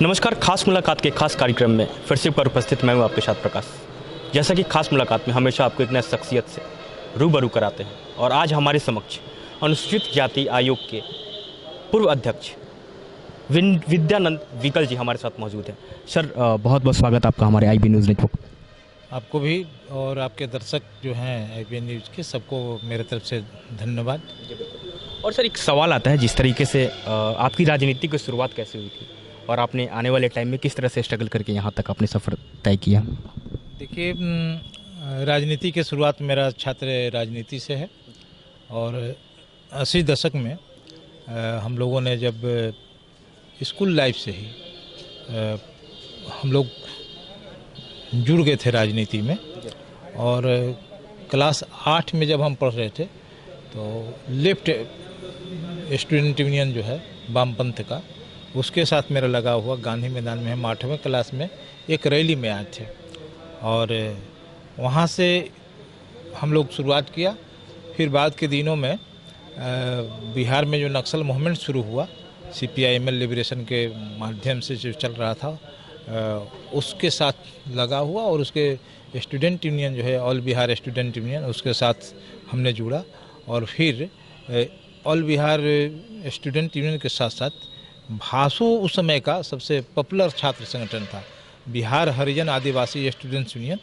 नमस्कार। खास मुलाकात के खास कार्यक्रम में फिर से पर उपस्थित मैं हूँ आपके साथ प्रकाश। जैसा कि खास मुलाकात में हमेशा आपको एक नई शख्सियत से रूबरू कराते हैं और आज हमारे समक्ष अनुसूचित जाति आयोग के पूर्व अध्यक्ष विद्यानंद विकल जी हमारे साथ मौजूद हैं। सर, बहुत बहुत स्वागत आपका हमारे IB न्यूज़ नेटवर्क। आपको भी और आपके दर्शक जो हैं IB न्यूज़ के, सबको मेरे तरफ से धन्यवाद। और सर, एक सवाल आता है, जिस तरीके से आपकी राजनीति की शुरुआत कैसे हुई थी और आपने आने वाले टाइम में किस तरह से स्ट्रगल करके यहाँ तक अपने सफ़र तय किया? देखिए, राजनीति की शुरुआत मेरा छात्र राजनीति से है और 80 दशक में हम लोगों ने जब स्कूल लाइफ से ही हम लोग जुड़ गए थे राजनीति में। और क्लास 8 में जब हम पढ़ रहे थे तो लेफ्ट स्टूडेंट यूनियन जो है वामपंथ का, उसके साथ मेरा लगा हुआ गांधी मैदान में हम 8वीं क्लास में एक रैली में आए थे और वहाँ से हम लोग शुरुआत किया। फिर बाद के दिनों में बिहार में जो नक्सल मूवमेंट शुरू हुआ, CPI-ML लिबरेशन के माध्यम से जो चल रहा था, उसके साथ लगा हुआ और उसके स्टूडेंट यूनियन जो है ऑल बिहार स्टूडेंट यूनियन, उसके साथ हमने जुड़ा। और फिर ऑल बिहार स्टूडेंट यूनियन के साथ साथ भासु उस समय का सबसे पॉपुलर छात्र संगठन था, बिहार हरिजन आदिवासी स्टूडेंट्स यूनियन,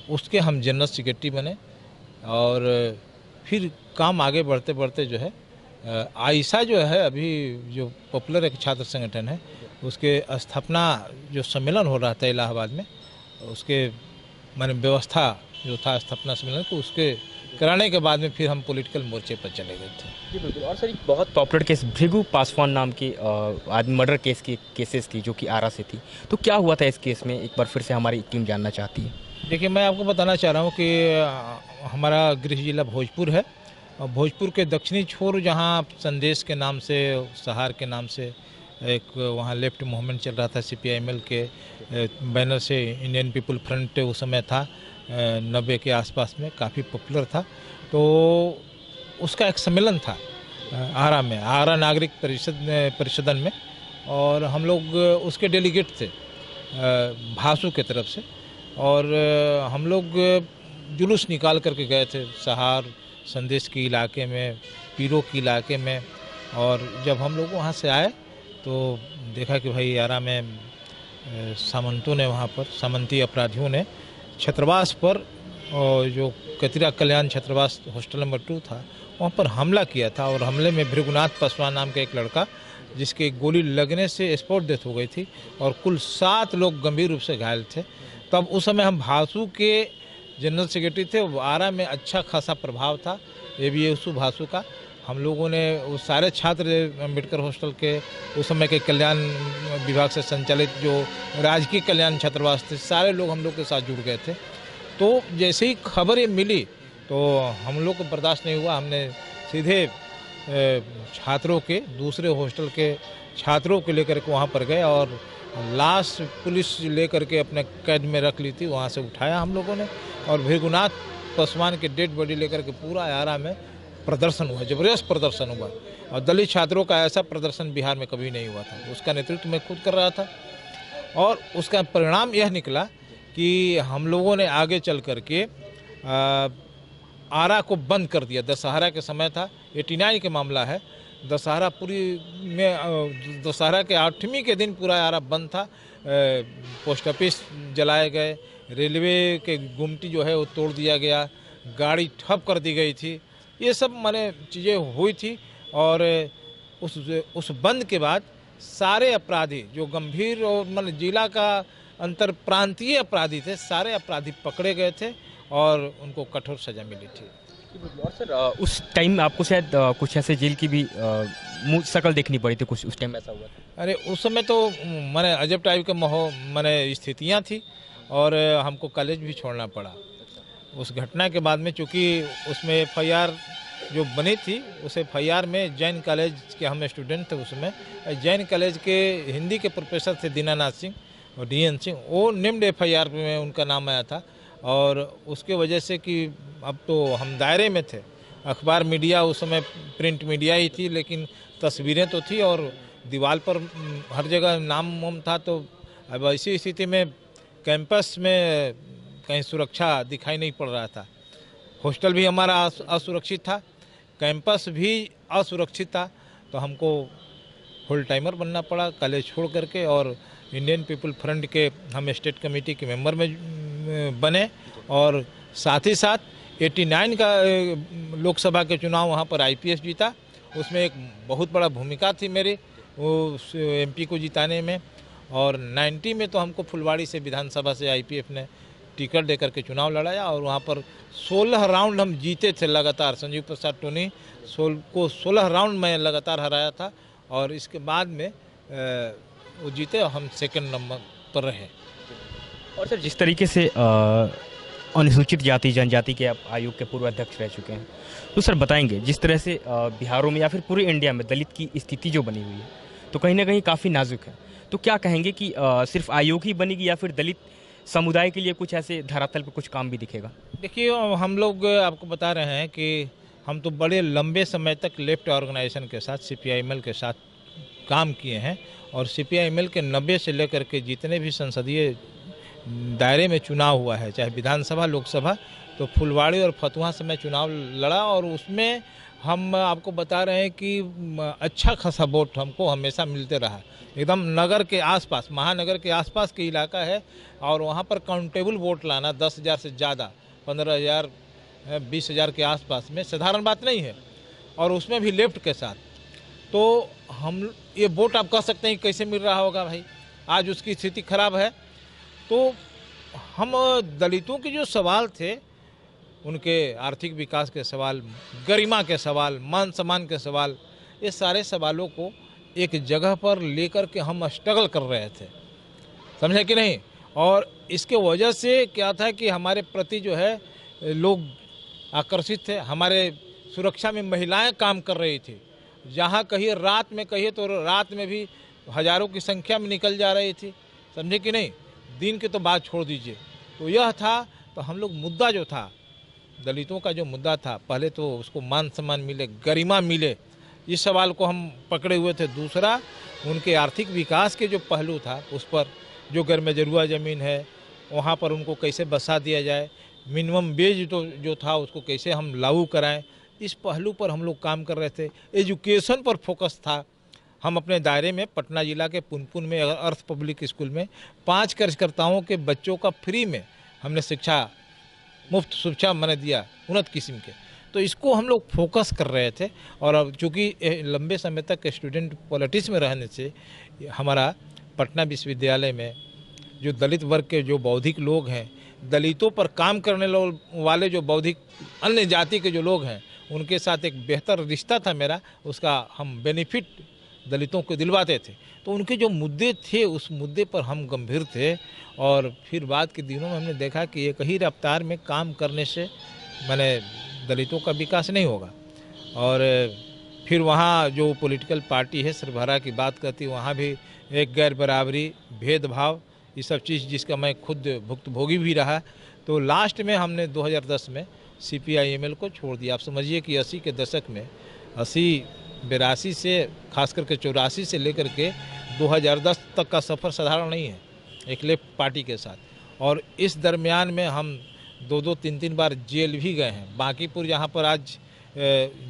उसके हम जनरल सेक्रेटरी बने। और फिर काम आगे बढ़ते बढ़ते जो है आइसा जो है अभी जो पॉपुलर एक छात्र संगठन है, उसके स्थापना जो सम्मेलन हो रहा था इलाहाबाद में, उसके माने व्यवस्था जो था स्थापना सम्मेलन को, उसके कराने के बाद में फिर हम पॉलिटिकल मोर्चे पर चले गए थे। जी बिल्कुल। और सर, एक बहुत पॉपुलर केस भृगु पासवान नाम की आदमी मर्डर केसेस थी जो कि आरा से थी, तो क्या हुआ था इस केस में? एक बार फिर से हमारी टीम जानना चाहती है। देखिए, मैं आपको बताना चाह रहा हूँ कि हमारा गृह जिला भोजपुर है और भोजपुर के दक्षिणी छोर जहाँ संदेश के नाम से, सहार के नाम से एक वहाँ लेफ्ट मूवमेंट चल रहा था, CPI-ML के बैनर से इंडियन पीपल फ्रंट उस समय था, 90 के आसपास में काफ़ी पॉपुलर था। तो उसका एक सम्मेलन था आरा में, आरा नागरिक परिषदन में, और हम लोग उसके डेलीगेट थे भासु के तरफ से। और हम लोग जुलूस निकाल करके गए थे सहार, संदेश के इलाके में, पीरो के इलाके में। और जब हम लोग वहाँ से आए तो देखा कि भाई आरा में सामंतों ने, वहाँ पर सामंती अपराधियों ने छात्रावास पर, और जो कतिरा कल्याण छात्रावास हॉस्टल नंबर 2 था, वहाँ पर हमला किया था। और हमले में भृगुनाथ पासवान नाम का एक लड़का, जिसके गोली लगने से स्पॉट डेथ हो गई थी, और कुल 7 लोग गंभीर रूप से घायल थे। तब उस समय हम भासु के जनरल सेक्रेटरी थे, आरा में अच्छा खासा प्रभाव था ABSU भासु का। हम लोगों ने वो सारे छात्र अम्बेडकर हॉस्टल के उस समय के कल्याण विभाग से संचालित जो राजकीय कल्याण छात्रावास थे, सारे लोग हम लोग के साथ जुड़ गए थे। तो जैसे ही खबर ये मिली तो हम लोग को बर्दाश्त नहीं हुआ, हमने सीधे छात्रों के, दूसरे हॉस्टल के छात्रों को लेकर के वहाँ पर गए और लाश पुलिस लेकर के अपने कैद में रख ली थी, वहाँ से उठाया हम लोगों ने। और भृगुनाथ पासवान के डेड बॉडी लेकर के पूरा आरा में प्रदर्शन हुआ, जबरदस्त प्रदर्शन हुआ। और दलित छात्रों का ऐसा प्रदर्शन बिहार में कभी नहीं हुआ था। उसका नेतृत्व मैं खुद कर रहा था और उसका परिणाम यह निकला कि हम लोगों ने आगे चल कर के आरा को बंद कर दिया। दशहरा के समय था, 89 के मामला है। दशहरा के 8वीं के दिन पूरा आरा बंद था। पोस्ट ऑफिस जलाए गए, रेलवे के गुमटी जो है वो तोड़ दिया गया, गाड़ी ठप कर दी गई थी। ये सब माने चीज़ें हुई थी। और उस बंद के बाद सारे अपराधी जो गंभीर और माने जिला का अंतर प्रांतीय अपराधी थे, सारे अपराधी पकड़े गए थे और उनको कठोर सजा मिली थी। और सर, उस टाइम आपको शायद कुछ ऐसे जेल की भी शक्ल देखनी पड़ी थी, कुछ उस टाइम ऐसा हुआ था? अरे उस समय तो माने अजब टाइप के माने स्थितियाँ थी और हमको कॉलेज भी छोड़ना पड़ा उस घटना के बाद में। चूँकि उसमें FIR जो बनी थी, उस FIR में जैन कॉलेज के हम स्टूडेंट थे उसमें, जैन कॉलेज के हिंदी के प्रोफेसर थे दीनानाथ सिंह और DN सिंह, वो नेम्ड FIR में उनका नाम आया था। और उसके वजह से कि अब तो हम दायरे में थे, अखबार मीडिया उस समय प्रिंट मीडिया ही थी, लेकिन तस्वीरें तो थी और दीवार पर हर जगह नाम वाम था। तो अब ऐसी स्थिति में कैंपस में कहीं सुरक्षा दिखाई नहीं पड़ रहा था। हॉस्टल भी हमारा असुरक्षित था, कैंपस भी असुरक्षित था। तो हमको फुल टाइमर बनना पड़ा कॉलेज छोड़ करके, और इंडियन पीपल फ्रंट के हम स्टेट कमेटी के मेंबर में बने। और साथ ही साथ 89 का लोकसभा के चुनाव वहाँ पर आईपीएस जीता। उसमें एक बहुत बड़ा भूमिका थी मेरी वो एमपी को जिताने में। और 90 में तो हमको फुलवाड़ी से विधानसभा से आईपीएफ ने टिकट देकर के चुनाव लड़ाया, और वहाँ पर 16 राउंड हम जीते थे लगातार। संजीव प्रसाद टोनी को 16 राउंड में लगातार हराया था, और इसके बाद में वो जीते, हम सेकंड नंबर पर रहे। और सर, जिस तरीके से अनुसूचित जाति जनजाति के आप आयोग के पूर्व अध्यक्ष रह चुके हैं, तो सर बताएंगे जिस तरह से बिहारों में या फिर पूरे इंडिया में दलित की स्थिति जो बनी हुई है, तो कहीं ना कहीं काफ़ी नाजुक है। तो क्या कहेंगे कि सिर्फ आयोग ही बनेगी या फिर दलित समुदाय के लिए कुछ ऐसे धरातल पर कुछ काम भी दिखेगा? देखिए, हम लोग आपको बता रहे हैं कि हम तो बड़े लंबे समय तक लेफ्ट ऑर्गेनाइजेशन के साथ सीपीआईएमएल के साथ काम किए हैं, और सीपीआईएमएल के 90 से लेकर के जितने भी संसदीय दायरे में चुनाव हुआ है, चाहे विधानसभा लोकसभा, तो फुलवाड़ी और फतुहा से मैं चुनाव लड़ा, और उसमें हम आपको बता रहे हैं कि अच्छा खासा वोट हमको हमेशा मिलते रहा। एकदम नगर के आसपास, महानगर के आसपास के इलाका है, और वहाँ पर काउंटेबल वोट लाना 10,000 से ज़्यादा, 15,000 20,000 के आसपास में साधारण बात नहीं है, और उसमें भी लेफ्ट के साथ। तो हम ये वोट आप कह सकते हैं कैसे मिल रहा होगा भाई, आज उसकी स्थिति खराब है। तो हम दलितों के जो सवाल थे, उनके आर्थिक विकास के सवाल, गरिमा के सवाल, मान सम्मान के सवाल, ये सारे सवालों को एक जगह पर लेकर के हम स्ट्रगल कर रहे थे, समझे कि नहीं। और इसके वजह से क्या था कि हमारे प्रति जो है लोग आकर्षित थे, हमारे सुरक्षा में महिलाएं काम कर रही थी। जहाँ कहिए रात में कहिए तो रात में भी हज़ारों की संख्या में निकल जा रही थी, समझे कि नहीं। दिन की तो बात छोड़ दीजिए। तो यह था, तो हम लोग मुद्दा जो था, दलितों का जो मुद्दा था, पहले तो उसको मान सम्मान मिले, गरिमा मिले, इस सवाल को हम पकड़े हुए थे। दूसरा, उनके आर्थिक विकास के जो पहलू था, उस पर जो घर में जरुआ ज़मीन है वहाँ पर उनको कैसे बसा दिया जाए, मिनिमम वेज तो जो था उसको कैसे हम लागू कराएं, इस पहलू पर हम लोग काम कर रहे थे। एजुकेशन पर फोकस था। हम अपने दायरे में पटना जिला के पुनपुन में अर्थ पब्लिक स्कूल में 5 कार्यकर्ताओं के बच्चों का फ्री में हमने शिक्षा, मुफ्त शिक्षा मैंने दिया उन्नत किस्म के। तो इसको हम लोग फोकस कर रहे थे। और अब चूँकि लंबे समय तक स्टूडेंट पॉलिटिक्स में रहने से हमारा पटना विश्वविद्यालय में जो दलित वर्ग के जो बौद्धिक लोग हैं, दलितों पर काम करने वाले जो बौद्धिक अन्य जाति के जो लोग हैं, उनके साथ एक बेहतर रिश्ता था मेरा, उसका हम बेनिफिट दलितों को दिलवाते थे। तो उनके जो मुद्दे थे, उस मुद्दे पर हम गंभीर थे। और फिर बाद के दिनों में हमने देखा कि एक ही रफ्तार में काम करने से मैंने दलितों का विकास नहीं होगा। और फिर वहाँ जो पॉलिटिकल पार्टी है सरभरा की बात करती, वहाँ भी एक गैर बराबरी, भेदभाव, ये सब चीज़ जिसका मैं खुद भुक्तभोगी भी रहा। तो लास्ट में हमने 2010 में सीपीआईएमएल को छोड़ दिया। आप समझिए कि 80 के दशक में 82 से खास करके 84 से लेकर के 2010 तक का सफ़र साधारण नहीं है एक लेफ्ट पार्टी के साथ। और इस दरमियान में हम 2-2, 3-3 बार जेल भी गए हैं। बांकीपुर जहाँ पर आज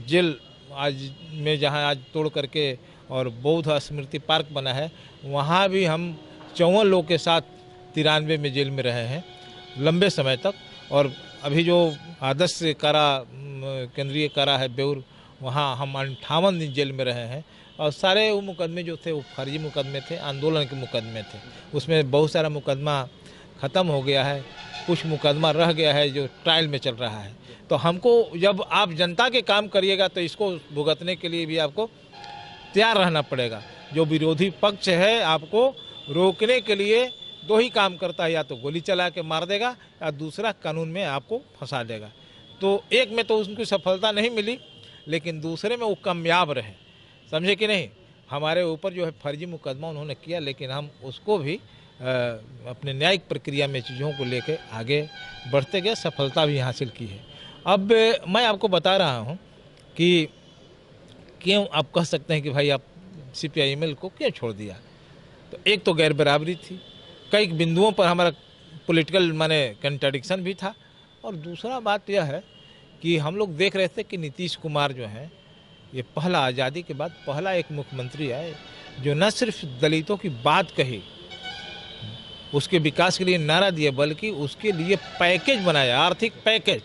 जेल आज में जहाँ आज तोड़ करके और बौद्ध स्मृति पार्क बना है, वहाँ भी हम 54 लोग के साथ 93 में जेल में रहे हैं लंबे समय तक। और अभी जो आदर्श कारा केंद्रीय कारा है बेउर, वहाँ हम 58 दिन जेल में रहे हैं। और सारे वो मुकदमे जो थे वो फर्जी मुकदमे थे, आंदोलन के मुकदमे थे। उसमें बहुत सारा मुकदमा ख़त्म हो गया है, कुछ मुकदमा रह गया है जो ट्रायल में चल रहा है। तो हमको, जब आप जनता के काम करिएगा तो इसको भुगतने के लिए भी आपको तैयार रहना पड़ेगा। जो विरोधी पक्ष है आपको रोकने के लिए 2 ही काम करता है, या तो गोली चला के मार देगा या दूसरा कानून में आपको फंसा देगा। तो एक में तो उनकी सफलता नहीं मिली, लेकिन दूसरे में वो कामयाब रहे, समझे कि नहीं। हमारे ऊपर जो है फर्जी मुकदमा उन्होंने किया, लेकिन हम उसको भी अपने न्यायिक प्रक्रिया में चीज़ों को लेकर आगे बढ़ते गए, सफलता भी हासिल की है। अब मैं आपको बता रहा हूँ कि क्यों आप कह सकते हैं कि भाई आप CPI-ML को क्यों छोड़ दिया? तो एक तो गैर बराबरी थी, कई बिंदुओं पर हमारा पॉलिटिकल माने कंट्राडिक्शन भी था, और दूसरा बात यह है कि हम लोग देख रहे थे कि नीतीश कुमार जो हैं, ये पहला आज़ादी के बाद पहला एक मुख्यमंत्री है जो न सिर्फ दलितों की बात कही, उसके विकास के लिए नारा दिया, बल्कि उसके लिए पैकेज बनाया, आर्थिक पैकेज,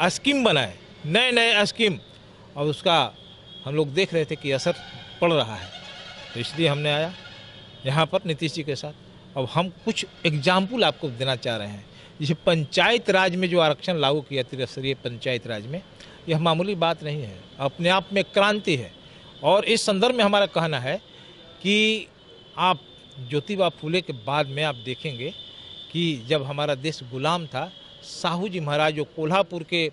स्कीम बनाए, नए नए स्कीम, और उसका हम लोग देख रहे थे कि असर पड़ रहा है। तो इसलिए हमने आया यहाँ पर नीतीश जी के साथ। अब हम कुछ एग्जाम्पल आपको देना चाह रहे हैं। जैसे पंचायत राज में जो आरक्षण लागू किया, त्रिस्तरीय पंचायत राज में, यह मामूली बात नहीं है, अपने आप में क्रांति है। और इस संदर्भ में हमारा कहना है कि आप ज्योतिबा फूले के बाद में आप देखेंगे कि जब हमारा देश गुलाम था, साहू जी महाराज जो कोल्हापुर के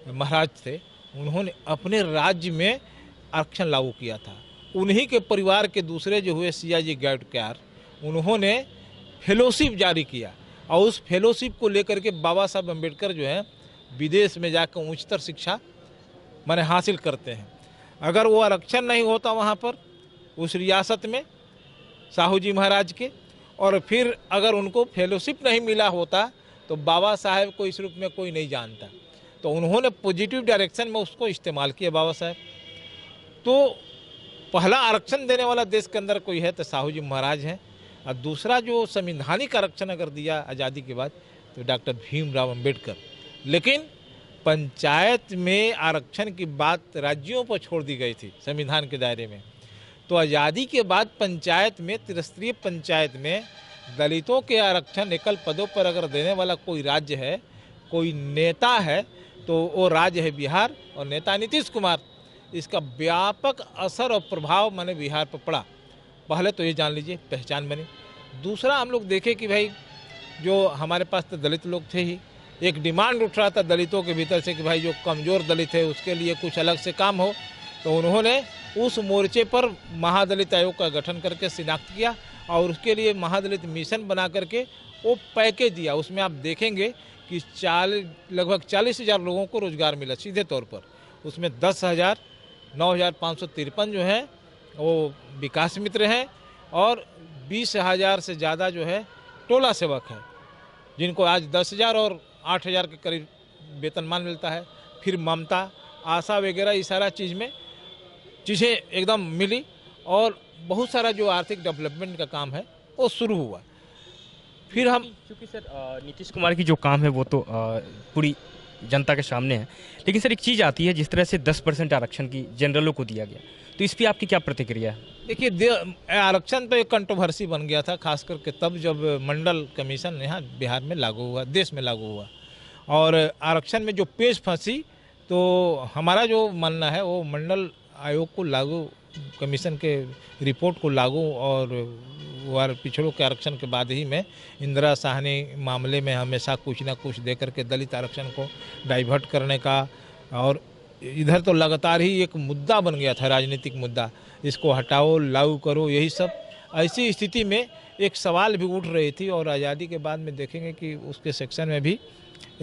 महाराज थे, उन्होंने अपने राज्य में आरक्षण लागू किया था। उन्हीं के परिवार के दूसरे जो हुए सियाजी गैडक्यार, उन्होंने फेलोशिप जारी किया, और उस फेलोशिप को लेकर के बाबा साहब अम्बेडकर जो है विदेश में जाकर उच्चतर शिक्षा माने हासिल करते हैं। अगर वो आरक्षण नहीं होता वहाँ पर उस रियासत में साहू जी महाराज के, और फिर अगर उनको फेलोशिप नहीं मिला होता, तो बाबा साहेब को इस रूप में कोई नहीं जानता। तो उन्होंने पॉजिटिव डायरेक्शन में उसको इस्तेमाल किया बाबा साहेब। तो पहला आरक्षण देने वाला देश के अंदर कोई है तो साहू जी महाराज हैं, और दूसरा जो संवैधानिक आरक्षण अगर दिया आज़ादी के बाद तो डॉक्टर भीमराव अम्बेडकर। लेकिन पंचायत में आरक्षण की बात राज्यों पर छोड़ दी गई थी संविधान के दायरे में। तो आज़ादी के बाद पंचायत में, त्रिस्तरीय पंचायत में दलितों के आरक्षण एकल पदों पर अगर देने वाला कोई राज्य है, कोई नेता है, तो वो राज्य है बिहार, और नेता नीतीश कुमार। इसका व्यापक असर और प्रभाव मैंने बिहार पर पड़ा। पहले तो ये जान लीजिए पहचान बनी। दूसरा हम लोग देखें कि भाई जो हमारे पास तो दलित लोग थे ही, एक डिमांड उठ रहा था दलितों के भीतर से कि भाई जो कमज़ोर दलित है उसके लिए कुछ अलग से काम हो। तो उन्होंने उस मोर्चे पर महादलित आयोग का गठन करके शिनाख्त किया, और उसके लिए महादलित मिशन बना करके वो पैकेज दिया। उसमें आप देखेंगे कि लगभग 40,000 लोगों को रोज़गार मिला सीधे तौर पर। उसमें 9,553 जो हैं वो विकास मित्र हैं, और 20,000 से ज़्यादा जो है टोला सेवक हैं, जिनको आज 10,000 और 8,000 के करीब वेतनमान मिलता है। फिर ममता, आशा वगैरह इस सारा चीज़ें एकदम मिली, और बहुत सारा जो आर्थिक डेवलपमेंट का काम है वो शुरू हुआ। फिर हम क्योंकि सर नीतीश कुमार की जो काम है वो तो पूरी जनता के सामने है, लेकिन सर एक चीज़ आती है, जिस तरह से 10% आरक्षण की जनरलों को दिया गया, तो इस पर आपकी क्या प्रतिक्रिया है? देखिए, आरक्षण तो एक कंट्रोवर्सी बन गया था, खास करके तब जब मंडल कमीशन यहाँ बिहार में लागू हुआ, देश में लागू हुआ, और आरक्षण में जो पेच फंसी, तो हमारा जो मानना है वो मंडल आयोग को लागू, कमीशन के रिपोर्ट को लागू और पिछड़ों के आरक्षण के बाद ही में इंदिरा साहनी मामले में हमेशा कुछ ना कुछ दे करके दलित आरक्षण को डाइवर्ट करने का, और इधर तो लगातार ही एक मुद्दा बन गया था, राजनीतिक मुद्दा, इसको हटाओ लागू करो, यही सब। ऐसी स्थिति में एक सवाल भी उठ रही थी, और आज़ादी के बाद में देखेंगे कि उसके सेक्शन में भी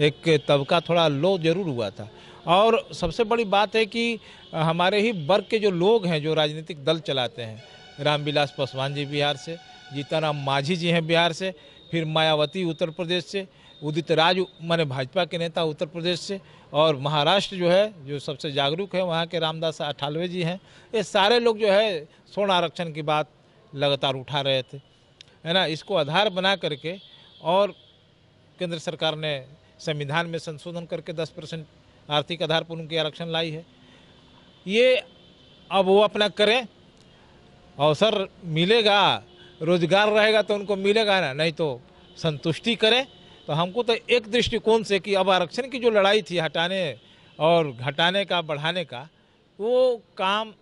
एक तबका थोड़ा लो जरूर हुआ था। और सबसे बड़ी बात है कि हमारे ही वर्ग के जो लोग हैं जो राजनीतिक दल चलाते हैं, रामविलास पासवान जी बिहार से, जीतनराम मांझी जी हैं बिहार से, फिर मायावती उत्तर प्रदेश से, उदित राज माने भाजपा के नेता उत्तर प्रदेश से, और महाराष्ट्र जो है जो सबसे जागरूक है वहाँ के रामदास अठावले जी हैं। ये सारे लोग जो है स्वर्ण आरक्षण की बात लगातार उठा रहे थे, है ना। इसको आधार बना करके और केंद्र सरकार ने संविधान में संशोधन करके 10% आर्थिक आधार पर उनकी आरक्षण लाई है। ये अब वो अपना करें, अवसर मिलेगा, रोजगार रहेगा तो उनको मिलेगा ना, नहीं तो संतुष्टि करें। तो हमको तो एक दृष्टिकोण से कि अब आरक्षण की जो लड़ाई थी हटाने और घटाने का, बढ़ाने का, वो काम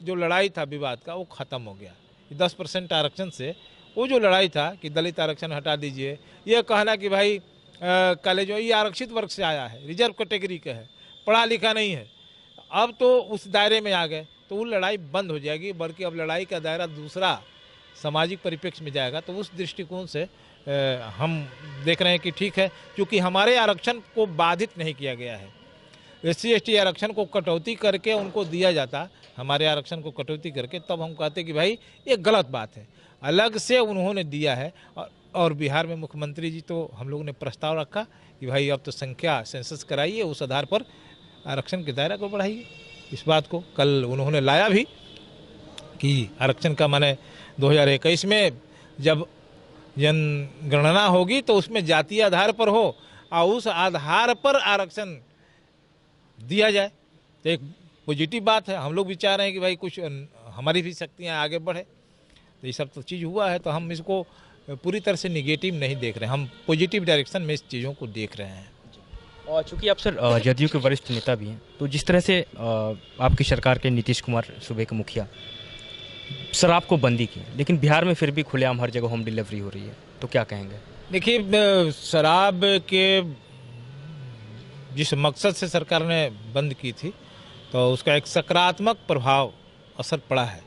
जो लड़ाई था विवाद का, वो ख़त्म हो गया। 10% आरक्षण से वो जो लड़ाई था कि दलित आरक्षण हटा दीजिए, ये कहना कि भाई कॉलेज ये आरक्षित वर्ग से आया है, रिजर्व कैटेगरी का है, पढ़ा लिखा नहीं है, अब तो उस दायरे में आ गए, तो वो लड़ाई बंद हो जाएगी, बल्कि अब लड़ाई का दायरा दूसरा सामाजिक परिप्रेक्ष्य में जाएगा। तो उस दृष्टिकोण से हम देख रहे हैं कि ठीक है, क्योंकि हमारे आरक्षण को बाधित नहीं किया गया है। SC/ST आरक्षण को कटौती करके उनको दिया जाता, हमारे आरक्षण को कटौती करके, तब हम कहते कि भाई ये गलत बात है। अलग से उन्होंने दिया है और बिहार में मुख्यमंत्री जी तो हम लोगों ने प्रस्ताव रखा कि भाई अब तो संख्या सेंसस कराइए, उस आधार पर आरक्षण के दायरा को बढ़ाइए। इस बात को कल उन्होंने लाया भी कि आरक्षण का माने 2021 में जब जनगणना होगी तो उसमें जातीय आधार पर हो और उस आधार पर आरक्षण दिया जाए, तो एक पॉजिटिव बात है। हम लोग भी चाह रहे हैं कि भाई कुछ हमारी भी शक्तियाँ आगे बढ़े, तो ये सब तो चीज़ हुआ है, तो हम इसको पूरी तरह से निगेटिव नहीं देख रहे हैं, हम पॉजिटिव डायरेक्शन में इस चीज़ों को देख रहे हैं। और चूँकि आप सर जदयू के वरिष्ठ नेता भी हैं, तो जिस तरह से आपकी सरकार के नीतीश कुमार सूबे के मुखिया शराब को बंदी की, लेकिन बिहार में फिर भी खुलेआम हर जगह होम डिलीवरी हो रही है, तो क्या कहेंगे? देखिए, शराब के जिस मकसद से सरकार ने बंद की थी तो उसका एक सकारात्मक प्रभाव असर पड़ा है।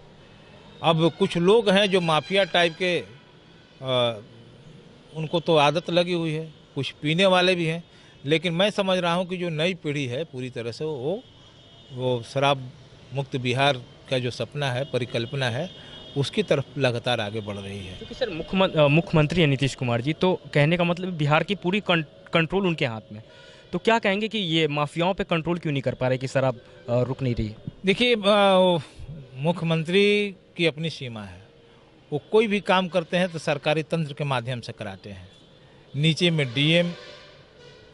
अब कुछ लोग हैं जो माफिया टाइप के, उनको तो आदत लगी हुई है, कुछ पीने वाले भी हैं, लेकिन मैं समझ रहा हूं कि जो नई पीढ़ी है पूरी तरह से वो शराब मुक्त बिहार का जो सपना है, परिकल्पना है, उसकी तरफ लगातार आगे बढ़ रही है। क्योंकि सर मुख्यमंत्री है नीतीश कुमार जी, तो कहने का मतलब बिहार की पूरी कंट्रोल उनके हाथ में, तो क्या कहेंगे कि ये माफियाओं पे कंट्रोल क्यों नहीं कर पा रहे कि शराब रुक नहीं रही? देखिए, मुख्यमंत्री की अपनी सीमा है, वो कोई भी काम करते हैं तो सरकारी तंत्र के माध्यम से कराते हैं। नीचे में DM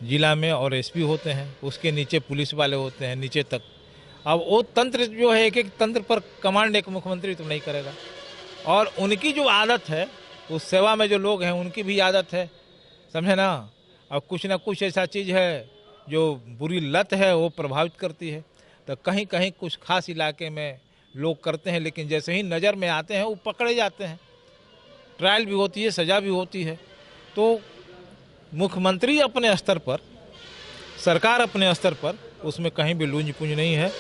जिला में और SP होते हैं, उसके नीचे पुलिस वाले होते हैं, नीचे तक। अब वो तंत्र जो है, एक एक तंत्र पर कमांड एक मुख्यमंत्री तो नहीं करेगा, और उनकी जो आदत है, उस सेवा में जो लोग हैं उनकी भी आदत है, समझे ना। और कुछ ना कुछ ऐसा चीज़ है जो बुरी लत है, वो प्रभावित करती है। तो कहीं कहीं कुछ खास इलाके में लोग करते हैं, लेकिन जैसे ही नज़र में आते हैं वो पकड़े जाते हैं, ट्रायल भी होती है, सज़ा भी होती है। तो मुख्यमंत्री अपने स्तर पर, सरकार अपने स्तर पर, उसमें कहीं भी लूंज पूंज नहीं है।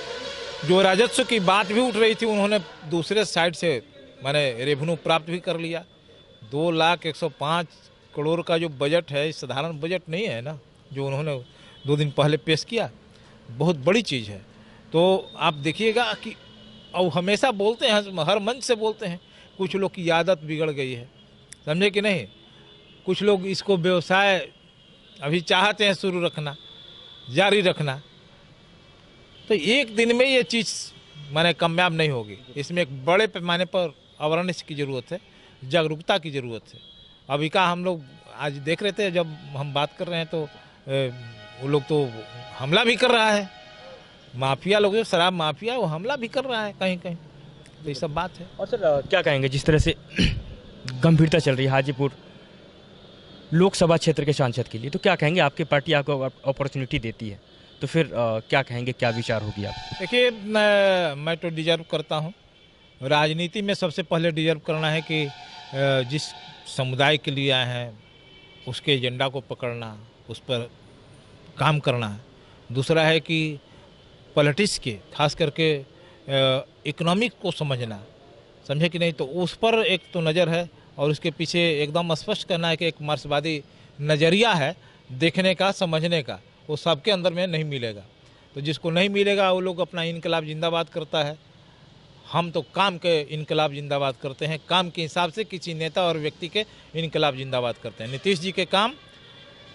जो राजस्व की बात भी उठ रही थी, उन्होंने दूसरे साइड से माने रेवेन्यू प्राप्त भी कर लिया। 2,01,05 करोड़ का जो बजट है, साधारण बजट नहीं है ना, जो उन्होंने 2 दिन पहले पेश किया, बहुत बड़ी चीज़ है। तो आप देखिएगा कि और हमेशा बोलते हैं, हर मंच से बोलते हैं, कुछ लोग की आदत बिगड़ गई है, समझे कि नहीं। कुछ लोग इसको व्यवसाय अभी चाहते हैं शुरू रखना, जारी रखना, तो एक दिन में ये चीज़ माने कामयाब नहीं होगी। इसमें एक बड़े पैमाने पर अवेयरनेस की ज़रूरत है, जागरूकता की ज़रूरत है। अभी का हम लोग आज देख रहे थे, जब हम बात कर रहे हैं तो वो लोग तो हमला भी कर रहा है, माफिया लोग, जो शराब माफिया, वो हमला भी कर रहा है कहीं कहीं, तो ये सब बात है। और सर क्या कहेंगे, जिस तरह से गंभीरता चल रही है हाजीपुर लोकसभा क्षेत्र के सांसद के लिए, तो क्या कहेंगे, आपकी पार्टी आपको अपॉर्चुनिटी देती है, तो फिर क्या कहेंगे, क्या विचार होगी आप? देखिए, मैं तो डिजर्व करता हूँ। राजनीति में सबसे पहले डिजर्व करना है कि जिस समुदाय के लिए आए हैं उसके एजेंडा को पकड़ना, उस पर काम करना है। दूसरा है कि पॉलिटिक्स के, खास करके इकोनॉमिक को समझना, समझे कि नहीं, तो उस पर एक तो नज़र है, और उसके पीछे एकदम स्पष्ट करना है कि एक मार्क्सवादी नज़रिया है देखने का, समझने का, वो सबके अंदर में नहीं मिलेगा। तो जिसको नहीं मिलेगा वो लोग अपना इनकलाब जिंदाबाद करता है। हम तो काम के इनकलाब जिंदाबाद करते हैं, काम के हिसाब से किसी नेता और व्यक्ति के इनकलाब जिंदाबाद करते हैं। नीतीश जी के काम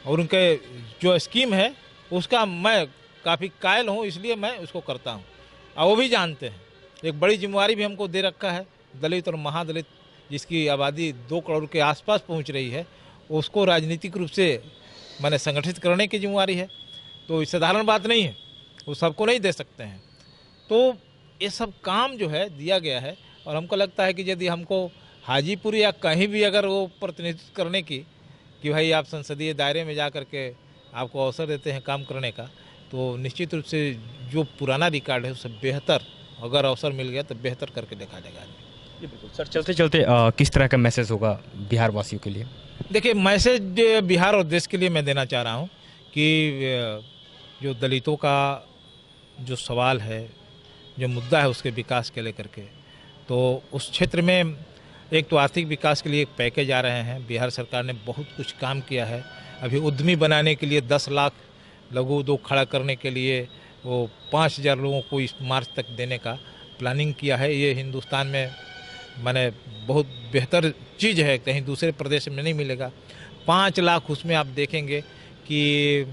और उनके जो स्कीम है उसका मैं काफ़ी कायल हूँ, इसलिए मैं उसको करता हूँ। और वो भी जानते हैं, एक बड़ी जिम्मेवारी भी हमको दे रखा है, दलित और महादलित जिसकी आबादी 2 करोड़ के आसपास पहुँच रही है, उसको राजनीतिक रूप से मैंने संगठित करने की जिम्मेवारी है। तो ये साधारण बात नहीं है, वो सबको नहीं दे सकते हैं। तो ये सब काम जो है दिया गया है, और हमको लगता है कि यदि हमको हाजीपुर या कहीं भी अगर वो प्रतिनिधित्व करने की, कि भाई आप संसदीय दायरे में जा कर के आपको अवसर देते हैं काम करने का, तो निश्चित रूप से जो पुराना रिकॉर्ड है उससे बेहतर अगर अवसर मिल गया तो बेहतर करके देखा जाएगा। जी बिल्कुल सर, चलते चलते किस तरह का मैसेज होगा बिहार वासियों के लिए? देखिए, मैसेज बिहार और देश के लिए मैं देना चाह रहा हूँ कि जो दलितों का जो सवाल है, जो मुद्दा है उसके विकास के लेकर के, तो उस क्षेत्र में एक तो आर्थिक विकास के लिए एक पैकेज आ रहे हैं। बिहार सरकार ने बहुत कुछ काम किया है। अभी उद्यमी बनाने के लिए 10 लाख लघु उद्योग खड़ा करने के लिए वो 5,000 लोगों को इस मार्च तक देने का प्लानिंग किया है। ये हिंदुस्तान में माने बहुत बेहतर चीज़ है, कहीं दूसरे प्रदेश में नहीं मिलेगा। 5 लाख उसमें आप देखेंगे कि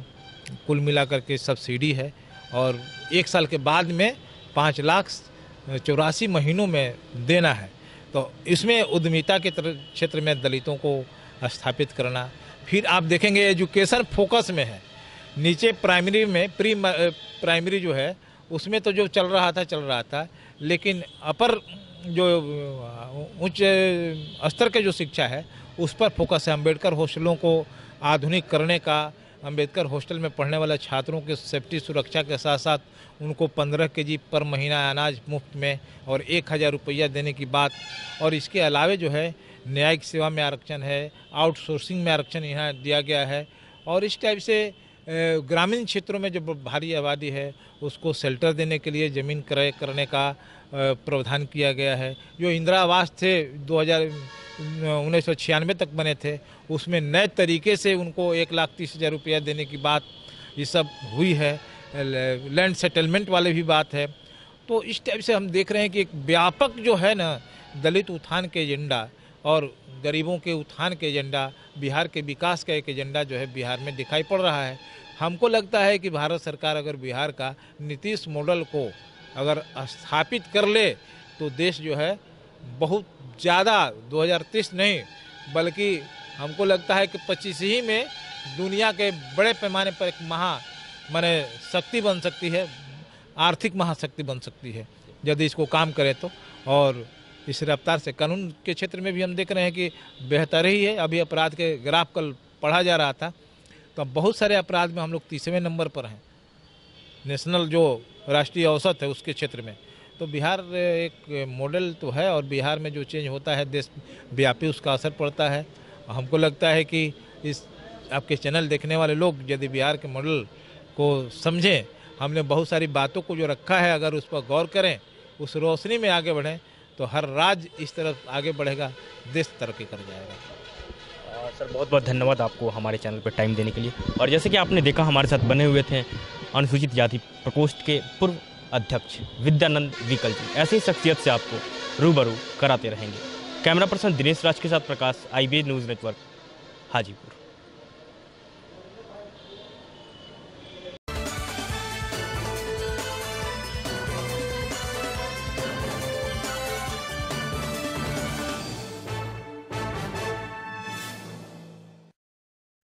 कुल मिलाकर के सब्सिडी है, और 1 साल के बाद में 5 लाख 84 महीनों में देना है। तो इसमें उद्यमिता के क्षेत्र में दलितों को स्थापित करना। फिर आप देखेंगे एजुकेशन फोकस में है। नीचे प्राइमरी में प्री प्राइमरी जो है उसमें तो जो चल रहा था, लेकिन अपर जो उच्च स्तर के जो शिक्षा है उस पर फोकस है। अम्बेडकर हॉस्टलों को आधुनिक करने का, अम्बेडकर हॉस्टल में पढ़ने वाले छात्रों के सेफ्टी सुरक्षा के साथ साथ उनको 15 केजी पर महीना अनाज मुफ्त में और 1,000 रुपया देने की बात। और इसके अलावे जो है न्यायिक सेवा में आरक्षण है, आउटसोर्सिंग में आरक्षण यहाँ दिया गया है। और इस टाइप से ग्रामीण क्षेत्रों में जो भारी आबादी है उसको शेल्टर देने के लिए ज़मीन क्रय करने का प्रावधान किया गया है। जो इंदिरा आवास थे 1996 तक बने थे, उसमें नए तरीके से उनको 1,30,000 रुपया देने की बात ये सब हुई है। लैंड सेटलमेंट वाले भी बात है। तो इस टाइप से हम देख रहे हैं कि एक व्यापक जो है ना दलित उत्थान के एजेंडा और गरीबों के उत्थान के एजेंडा, बिहार के विकास का एक एजेंडा जो है बिहार में दिखाई पड़ रहा है। हमको लगता है कि भारत सरकार अगर बिहार का नीतीश मॉडल को अगर स्थापित कर ले तो देश जो है बहुत ज़्यादा 2030 नहीं बल्कि हमको लगता है कि 25 ही में दुनिया के बड़े पैमाने पर एक माने शक्ति बन सकती है, आर्थिक महाशक्ति बन सकती है यदि इसको काम करें तो। और इस रफ्तार से कानून के क्षेत्र में भी हम देख रहे हैं कि बेहतर ही है। अभी अपराध के ग्राफ कल पढ़ा जा रहा था तो बहुत सारे अपराध में हम लोग 30वें नंबर पर हैं, नेशनल जो राष्ट्रीय औसत है उसके क्षेत्र में। तो बिहार एक मॉडल तो है, और बिहार में जो चेंज होता है देश व्यापी उसका असर पड़ता है। हमको लगता है कि इस आपके चैनल देखने वाले लोग यदि बिहार के मॉडल को समझें, हमने बहुत सारी बातों को जो रखा है अगर उस पर गौर करें, उस रोशनी में आगे बढ़ें तो हर राज्य इस तरफ आगे बढ़ेगा, देश तरक्की कर जाएगा। सर बहुत बहुत धन्यवाद आपको हमारे चैनल पर टाइम देने के लिए। और जैसे कि आपने देखा हमारे साथ बने हुए थे अनुसूचित जाति प्रकोष्ठ के पूर्व अध्यक्ष विद्यानंद विकल जी। ऐसी ही शख्सियत से आपको रूबरू कराते रहेंगे। कैमरा पर्सन दिनेश राज के साथ प्रकाश, IBA न्यूज़ नेटवर्क, हाजीपुर।